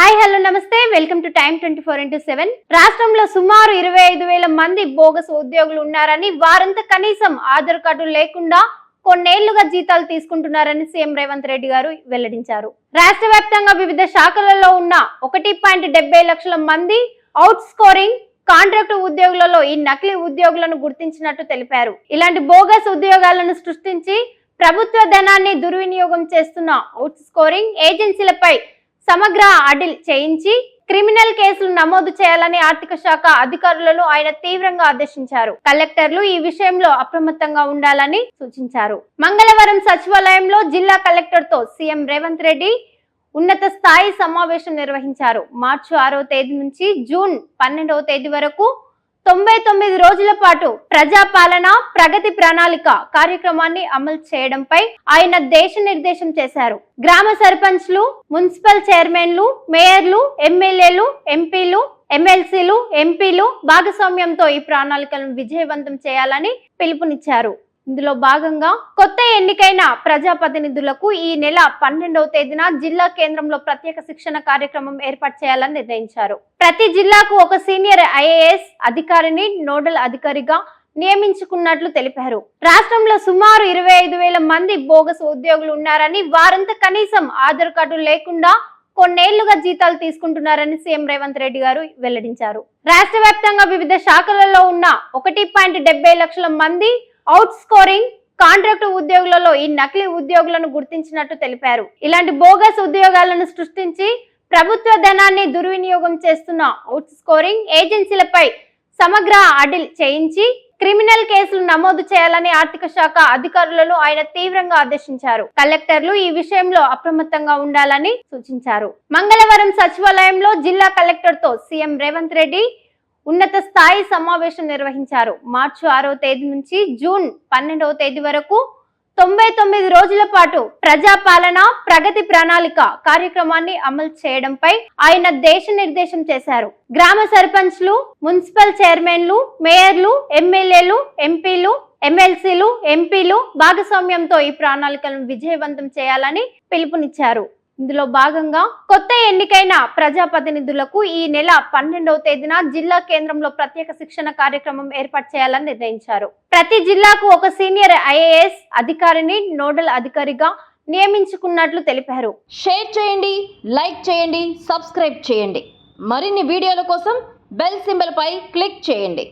Hi hello నమస్తే welcome to time 24x7. రాష్ట్రంలో సుమారు 25,000 మంది బోగస్ ఉద్యోగులు ఉన్నారని, వారంతా కనీసం ఆధార్ కార్డు లేకుండా కొన్నేళ్లుగా జీతాలు తీసుకుంటున్నారని సీఎం రేవంత్ రెడ్డి గారు వెల్లడించారు. రాష్ట్ర వ్యాప్తంగా వివిధ శాఖలలో ఉన్న 1.70 లక్షల మంది అవుట్ స్కోరింగ్ కాంట్రాక్టు ఉద్యోగులలో ఈ నకిలీ ఉద్యోగులను గుర్తించినట్టు తెలిపారు. ఇలాంటి బోగస్ ఉద్యోగాలను సృష్టించి ప్రభుత్వ ధనాన్ని దుర్వినియోగం చేస్తున్న అవుట్ స్కోరింగ్ ఏజెన్సీలపై సమగ్ర ఆడిట్ చేయించి క్రిమినల్ కేసులు నమోదు చేయాలని ఆర్థిక శాఖ అధికారులను ఆయన తీవ్రంగా ఆదేశించారు. కలెక్టర్లు ఈ విషయంలో అప్రమత్తంగా ఉండాలని సూచించారు. మంగళవారం సచివాలయంలో జిల్లా కలెక్టర్ తో సీఎం రేవంత్ రెడ్డి ఉన్నత స్థాయి సమావేశం నిర్వహించారు. మార్చి 6వ తేదీ నుంచి జూన్ 12వ తేదీ వరకు 99 రోజుల పాటు ప్రజాపాలన ప్రగతి ప్రణాళిక కార్యక్రమాన్ని అమలు చేయడంపై ఆయన నిర్దేశం చేశారు. గ్రామ సర్పంచ్లు, మున్సిపల్ చైర్మన్లు, మేయర్లు, ఎమ్మెల్యేలు, ఎంపీలు, ఎమ్మెల్సీలు, ఎంపీలు భాగస్వామ్యంతో ఈ ప్రణాళికలను విజయవంతం చేయాలని పిలుపునిచ్చారు. ఇందులో భాగంగా కొత్త ఎన్నికైన ప్రజాప్రతినిధులకు ఈ నెల 12వ తేదీన జిల్లా కేంద్రంలో ప్రత్యేక శిక్షణ కార్యక్రమం ఏర్పాటు చేయాలని నిర్ణయించారు. ప్రతి జిల్లాకు ఒక సీనియర్ ఐఏఎస్ అధికారిని నోడల్ అధికారిగా నియమించుకున్నట్లు తెలిపారు. రాష్ట్రంలో సుమారు 25,000 మంది బోగస్ ఉద్యోగులు ఉన్నారని, వారంతా కనీసం ఆధార్ కార్డు లేకుండా కొన్నేళ్లుగా జీతాలు తీసుకుంటున్నారని సీఎం రేవంత్ రెడ్డి గారు వెల్లడించారు. రాష్ట్ర వ్యాప్తంగా వివిధ శాఖలలో ఉన్న 1.70 లక్షల మంది అవుట్ స్కోరింగ్ కాంట్రాక్టు ఉద్యోగులలో ఈ నకిలీ ఉద్యోగులను గుర్తించినట్టు తెలిపారు. ఇలాంటి బోగస్ ఉద్యోగాలను సృష్టించి ప్రభుత్వ ధనాన్ని దుర్వినియోగం చేస్తున్న అవుట్ స్కోరింగ్ ఏజెన్సీలపై సమగ్ర ఆడిట్ చేయించి క్రిమినల్ కేసులు నమోదు చేయాలని ఆర్థిక శాఖ అధికారులను ఆయన తీవ్రంగా ఆదేశించారు. కలెక్టర్లు ఈ విషయంలో అప్రమత్తంగా ఉండాలని సూచించారు. మంగళవారం సచివాలయంలో జిల్లా కలెక్టర్ తో సీఎం రేవంత్ రెడ్డి ఉన్నత స్థాయి సమావేశం నిర్వహించారు. మార్చి 6వ తేదీ నుంచి జూన్ 12వ తేదీ వరకు 99 రోజుల పాటు ప్రజాపాలన ప్రగతి ప్రణాళిక కార్యక్రమాన్ని అమలు చేయడంపై ఆయన నిర్దేశం చేశారు. గ్రామ సర్పంచ్లు, మున్సిపల్ చైర్మన్లు, మేయర్లు, ఎమ్మెల్యేలు, ఎంపీలు, ఎమ్మెల్సీలు, ఎంపీలు భాగస్వామ్యంతో ఈ ప్రణాళికలను విజయవంతం చేయాలని పిలుపునిచ్చారు. ఇందులో భాగంగా కొత్త ఎన్నికైన ప్రజాప్రతినిధులకు ఈ నెల 12వ తేదీన జిల్లా కేంద్రంలో ప్రత్యేక శిక్షణ కార్యక్రమం ఏర్పాటు చేయాలని నిర్ణయించారు. ప్రతి జిల్లాకు ఒక సీనియర్ ఐఏఎస్ అధికారిని నోడల్ అధికారిగా నియమించుకున్నట్లు తెలిపారు. షేర్ చేయండి, లైక్ చేయండి, సబ్స్క్రైబ్ చేయండి. మరిన్ని వీడియోల కోసం బెల్ సింబల్ పై క్లిక్ చేయండి.